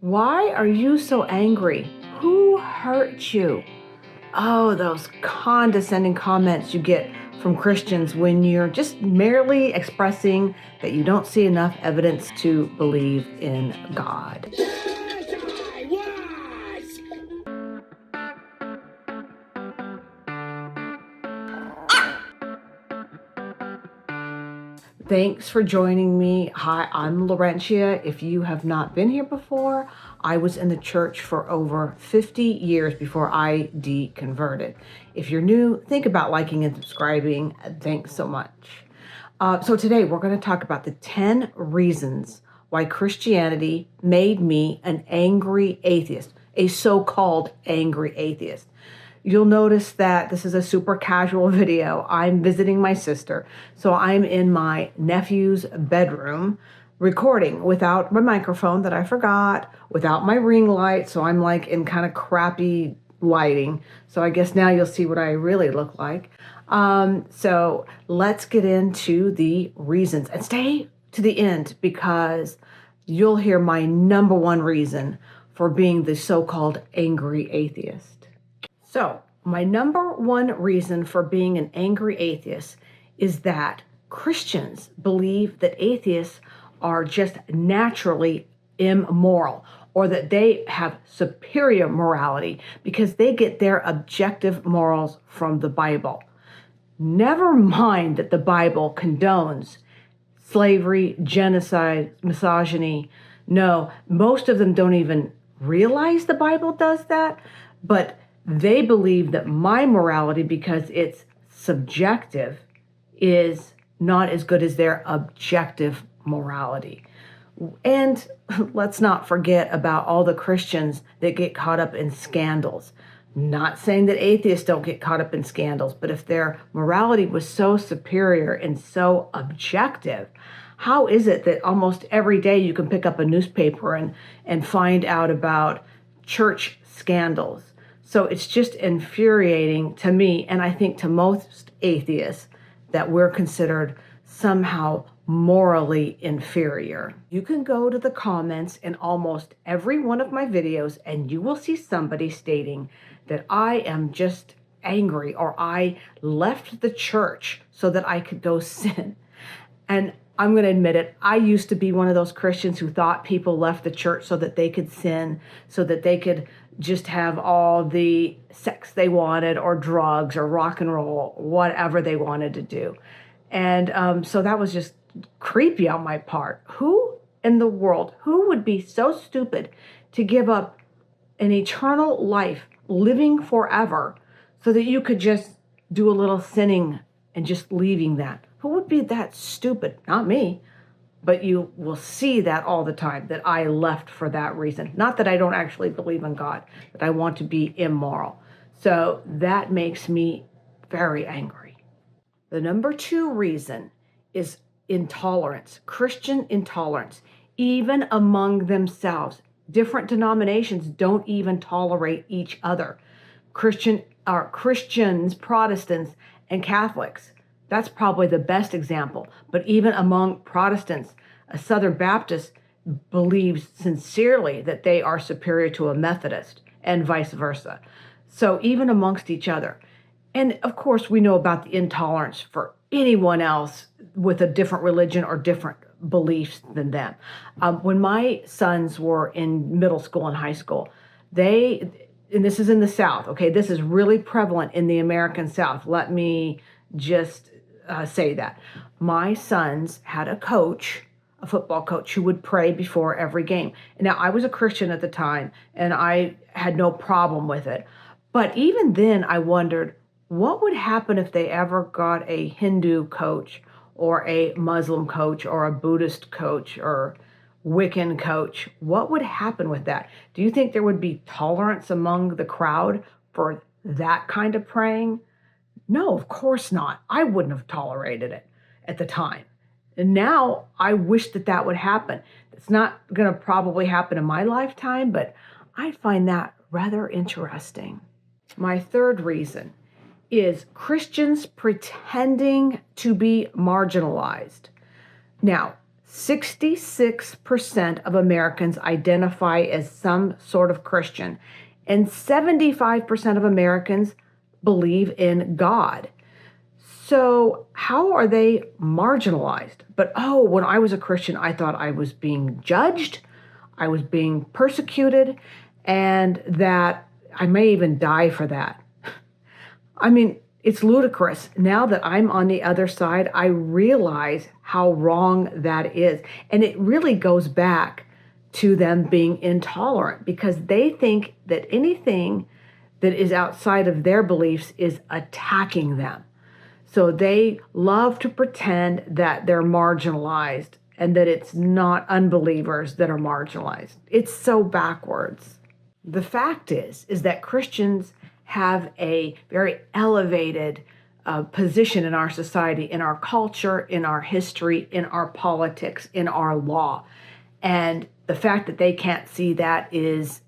Why are you so angry? Who hurt you? Oh, those condescending comments you get from Christians when you're just merely expressing that you don't see enough evidence to believe in God. Thanks for joining me. Hi, I'm Laurentia. If you have not been here before, I was in the church for over 50 years before I deconverted. If you're new, think about liking and subscribing. Thanks so much. So today we're going to talk about the 10 reasons why Christianity made me an angry atheist, a so-called angry atheist. You'll notice that this is a super casual video. I'm visiting my sister, so I'm in my nephew's bedroom recording without my microphone that I forgot, without my ring light, so I'm like in kind of crappy lighting. So I guess now you'll see what I really look like. So let's get into the reasons and stay to the end because you'll hear my number one reason for being the so-called angry atheist. So, my number one reason for being an angry atheist is that Christians believe that atheists are just naturally immoral, or that they have superior morality because they get their objective morals from the Bible. Never mind that the Bible condones slavery, genocide, misogyny. No, most of them don't even realize the Bible does that, but they believe that my morality, because it's subjective, is not as good as their objective morality. And let's not forget about all the Christians that get caught up in scandals. Not saying that atheists don't get caught up in scandals, but if their morality was so superior and so objective, how is it that almost every day you can pick up a newspaper and find out about church scandals? So it's just infuriating to me, and I think to most atheists, that we're considered somehow morally inferior. You can go to the comments in almost every one of my videos, and you will see somebody stating that I am just angry, or I left the church so that I could go sin. And I'm going to admit it, I used to be one of those Christians who thought people left the church so that they could sin, so that they could just have all the sex they wanted, or drugs, or rock and roll, whatever they wanted to do. And so that was just creepy on my part. Who in the world, who would be so stupid to give up an eternal life, living forever, so that you could just do a little sinning and just leaving that? Who would be that stupid? Not me. But you will see that all the time, that I left for that reason. Not that I don't actually believe in God, but I want to be immoral. So that makes me very angry. The number two reason is intolerance, Christian intolerance, even among themselves. Different denominations don't even tolerate each other. Christians, Protestants, and Catholics. That's probably the best example. But even among Protestants, a Southern Baptist believes sincerely that they are superior to a Methodist, and vice versa. So even amongst each other. And of course, we know about the intolerance for anyone else with a different religion or different beliefs than them. When my sons were in middle school and high school, and this is in the South, okay, this is really prevalent in the American South. Let me just say that. My sons had a coach, a football coach, who would pray before every game. Now, I was a Christian at the time, and I had no problem with it. But even then, I wondered, what would happen if they ever got a Hindu coach, or a Muslim coach, or a Buddhist coach, or Wiccan coach? What would happen with that? Do you think there would be tolerance among the crowd for that kind of praying? No, of course not. I wouldn't have tolerated it at the time. And now I wish that that would happen. It's not going to probably happen in my lifetime, but I find that rather interesting. My third reason is Christians pretending to be marginalized. Now, 66% of Americans identify as some sort of Christian, and 75% of Americans believe in God. So how are they marginalized? But, when I was a Christian, I thought I was being judged, I was being persecuted, and that I may even die for that. I mean, it's ludicrous. Now that I'm on the other side, I realize how wrong that is. And it really goes back to them being intolerant, because they think that anything that is outside of their beliefs is attacking them. So they love to pretend that they're marginalized and that it's not unbelievers that are marginalized. It's so backwards. The fact is that Christians have a very elevated position in our society, in our culture, in our history, in our politics, in our law. And the fact that they can't see that is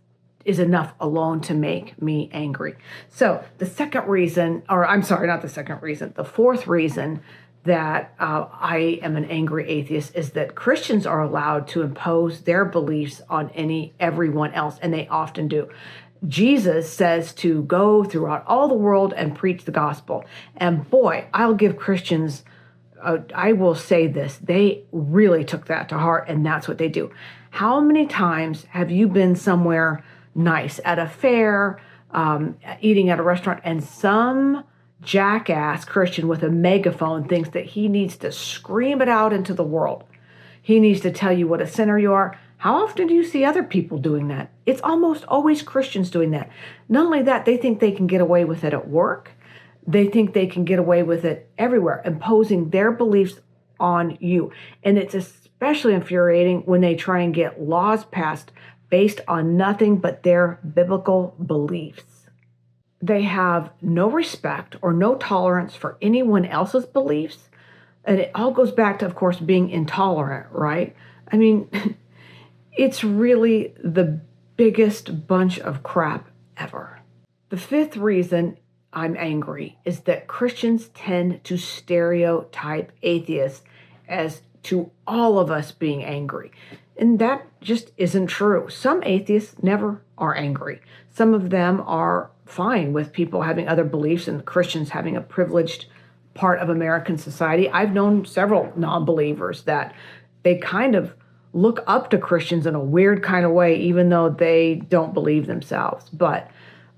enough alone to make me angry. So the second reason, or I'm sorry, not the second reason, the fourth reason that I am an angry atheist is that Christians are allowed to impose their beliefs on everyone else, and they often do. Jesus says to go throughout all the world and preach the gospel. And boy, I'll give Christians, I will say this, they really took that to heart, and that's what they do. How many times have you been somewhere nice, at a fair, eating at a restaurant, and some jackass Christian with a megaphone thinks that he needs to scream it out into the world? He needs to tell you what a sinner you are. How often do you see other people doing that? It's almost always Christians doing that. Not only that, they think they can get away with it at work. They think they can get away with it everywhere, imposing their beliefs on you. And it's especially infuriating when they try and get laws passed based on nothing but their biblical beliefs. They have no respect or no tolerance for anyone else's beliefs. And it all goes back to, of course, being intolerant, right? I mean, it's really the biggest bunch of crap ever. The fifth reason I'm angry is that Christians tend to stereotype atheists as to all of us being angry. And that just isn't true. Some atheists never are angry. Some of them are fine with people having other beliefs and Christians having a privileged part of American society. I've known several non-believers that they kind of look up to Christians in a weird kind of way, even though they don't believe themselves. But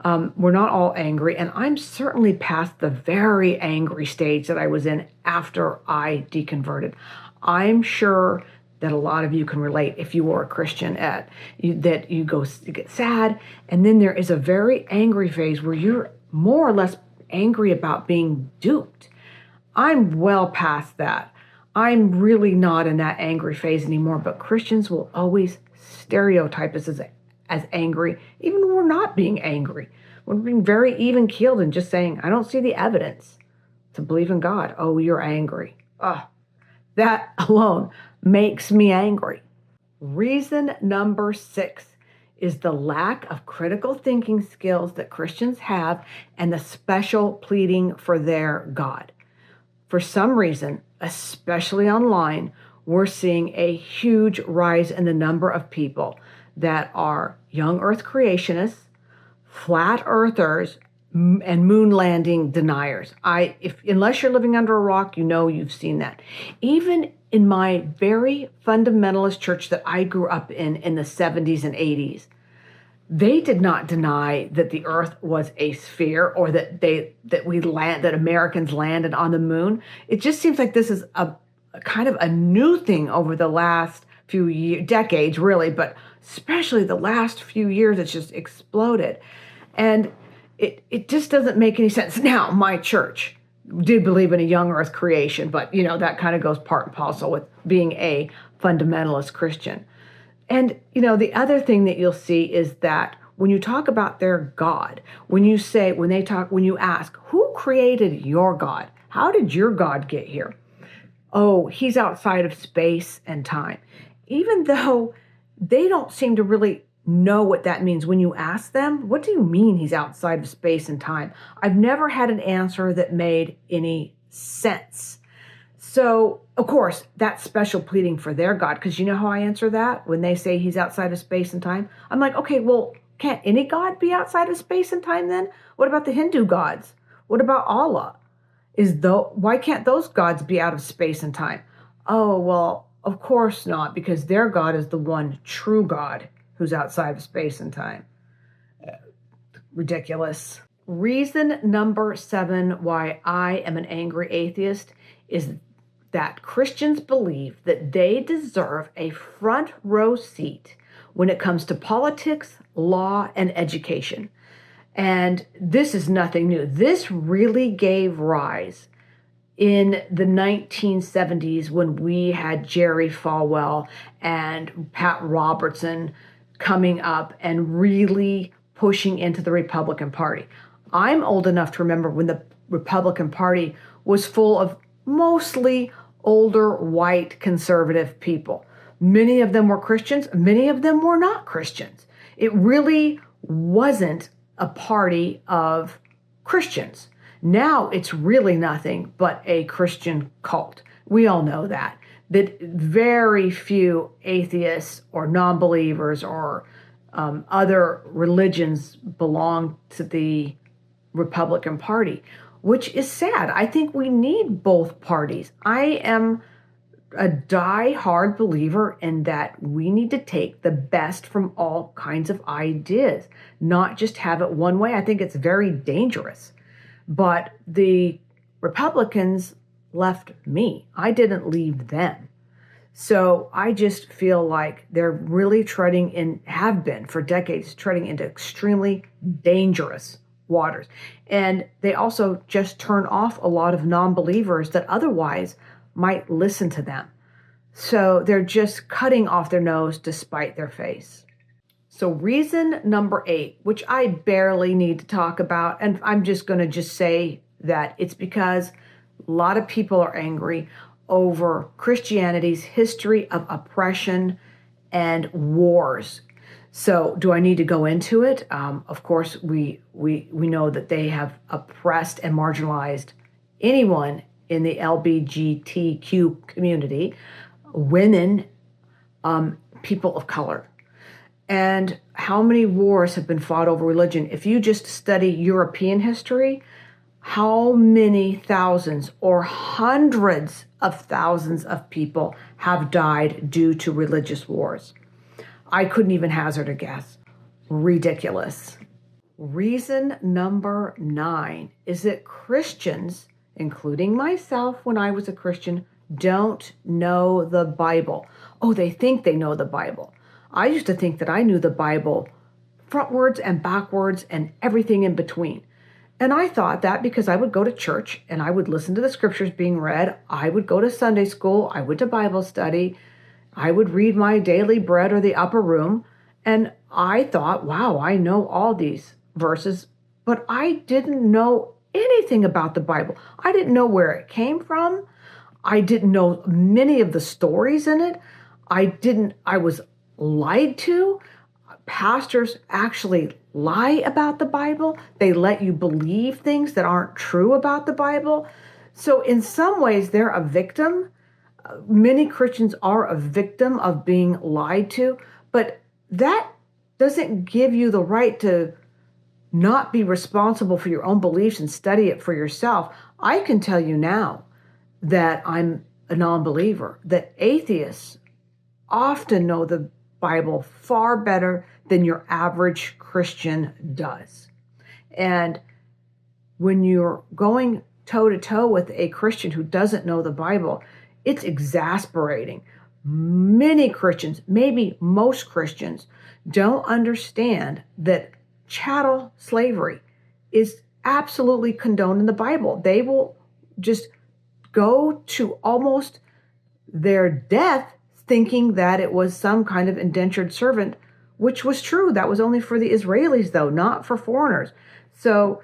we're not all angry. And I'm certainly past the very angry stage that I was in after I deconverted. I'm sure that a lot of you can relate if you were a Christian that you get sad, and then there is a very angry phase where you're more or less angry about being duped. I'm well past that. I'm really not in that angry phase anymore, but Christians will always stereotype us as angry, even when we're not being angry. We're being very even-keeled and just saying, I don't see the evidence to believe in God. Oh, you're angry. That alone makes me angry. Reason number 6 is the lack of critical thinking skills that Christians have and the special pleading for their God. For some reason, especially online, we're seeing a huge rise in the number of people that are young earth creationists, flat earthers, and moon landing deniers. Unless you're living under a rock, you've seen that. Even in my very fundamentalist church that I grew up in the 70s and 80s, they did not deny that the earth was a sphere or that Americans landed on the moon. It just seems like this is a kind of a new thing over the last few decades, really, but especially the last few years, it's just exploded. And it just doesn't make any sense. Now, my church did believe in a young earth creation, but that kind of goes part and parcel with being a fundamentalist Christian. And the other thing that you'll see is that when you talk about their God, when you ask, who created your God? How did your God get here? Oh, he's outside of space and time. Even though they don't seem to really know what that means. When you ask them, what do you mean he's outside of space and time? I've never had an answer that made any sense. So, of course, that's special pleading for their God, because you know how I answer that when they say he's outside of space and time? I'm like, okay, well, can't any God be outside of space and time then? What about the Hindu gods? What about Allah? Why can't those gods be out of space and time? Oh, well, of course not, because their God is the one true God who's outside of space and time. Ridiculous. Reason number 7 why I am an angry atheist is that Christians believe that they deserve a front row seat when it comes to politics, law, and education. And this is nothing new. This really gave rise in the 1970s when we had Jerry Falwell and Pat Robertson coming up and really pushing into the Republican Party. I'm old enough to remember when the Republican Party was full of mostly older, white, conservative people. Many of them were Christians. Many of them were not Christians. It really wasn't a party of Christians. Now it's really nothing but a Christian cult. We all know that very few atheists or non-believers or other religions belong to the Republican Party, which is sad. I think we need both parties. I am a die-hard believer in that we need to take the best from all kinds of ideas, not just have it one way. I think it's very dangerous. But the Republicans left me. I didn't leave them. So I just feel like they're really have been for decades, treading into extremely dangerous waters. And they also just turn off a lot of non-believers that otherwise might listen to them. So they're just cutting off their nose to spite their face. So reason number 8, which I barely need to talk about, and I'm just going to say that it's because a lot of people are angry over Christianity's history of oppression and wars. So do I need to go into it? Of course, we know that they have oppressed and marginalized anyone in the LGBTQ community, women, people of color. And how many wars have been fought over religion? If you just study European history, how many thousands or hundreds of thousands of people have died due to religious wars? I couldn't even hazard a guess. Ridiculous. Reason number 9 is that Christians, including myself when I was a Christian, don't know the Bible. Oh, they think they know the Bible. I used to think that I knew the Bible frontwards and backwards and everything in between. And I thought that because I would go to church and I would listen to the scriptures being read, I would go to Sunday school, I went to Bible study, I would read my daily bread or the upper room, and I thought, wow, I know all these verses, but I didn't know anything about the Bible. I didn't know where it came from. I didn't know many of the stories in it. I was lied to. Pastors actually lie about the Bible. They let you believe things that aren't true about the Bible. So in some ways, they're a victim. Many Christians are a victim of being lied to, but that doesn't give you the right to not be responsible for your own beliefs and study it for yourself. I can tell you now that I'm a non-believer, that atheists often know the Bible far better than your average Christian does. And when you're going toe-to-toe with a Christian who doesn't know the Bible, it's exasperating. Many Christians, maybe most Christians, don't understand that chattel slavery is absolutely condoned in the Bible. They will just go to almost their death thinking that it was some kind of indentured servant, which was true. That was only for the Israelis, though, not for foreigners. So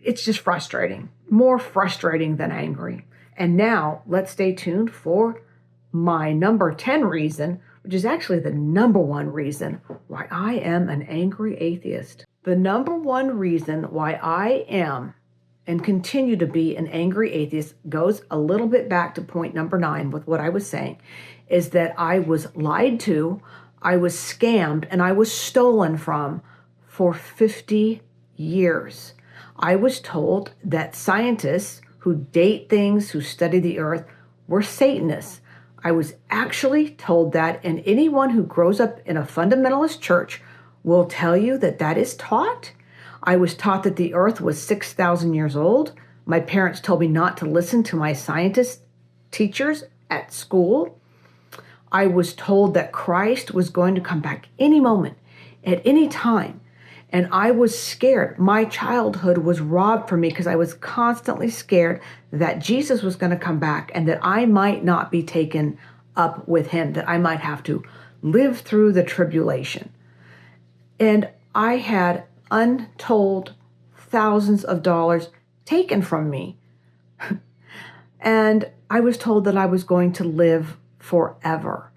it's just frustrating, more frustrating than angry. And now let's stay tuned for my number 10 reason, which is actually the number 1 reason why I am an angry atheist. The number 1 reason why I am and continue to be an angry atheist goes a little bit back to point number 9 with what I was saying, is that I was lied to, I was scammed, and I was stolen from for 50 years. I was told that scientists who date things, who study the earth, were Satanists. I was actually told that, and anyone who grows up in a fundamentalist church will tell you that that is taught. I was taught that the earth was 6,000 years old. My parents told me not to listen to my scientist teachers at school. I was told that Christ was going to come back any moment, at any time. And I was scared. My childhood was robbed from me because I was constantly scared that Jesus was going to come back and that I might not be taken up with him, that I might have to live through the tribulation. And I had untold thousands of dollars taken from me. And I was told that I was going to live forever,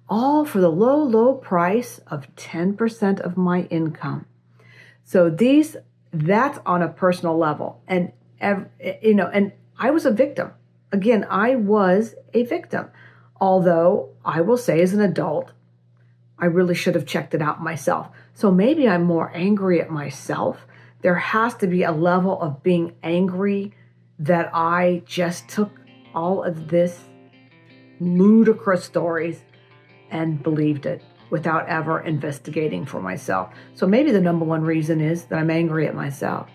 all for the low, low price of 10% of my income. So that's on a personal level. And I was a victim. Again, I was a victim. Although I will say as an adult, I really should have checked it out myself. So maybe I'm more angry at myself. There has to be a level of being angry that I just took all of this ludicrous stories and believed it without ever investigating for myself. So maybe the number one reason is that I'm angry at myself.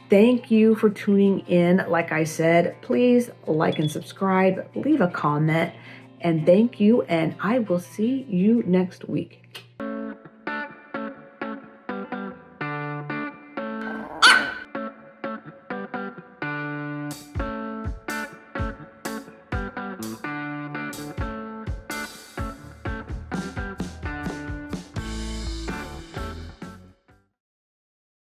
Thank you for tuning in. Like I said, please like and subscribe, leave a comment, and thank you. And I will see you next week.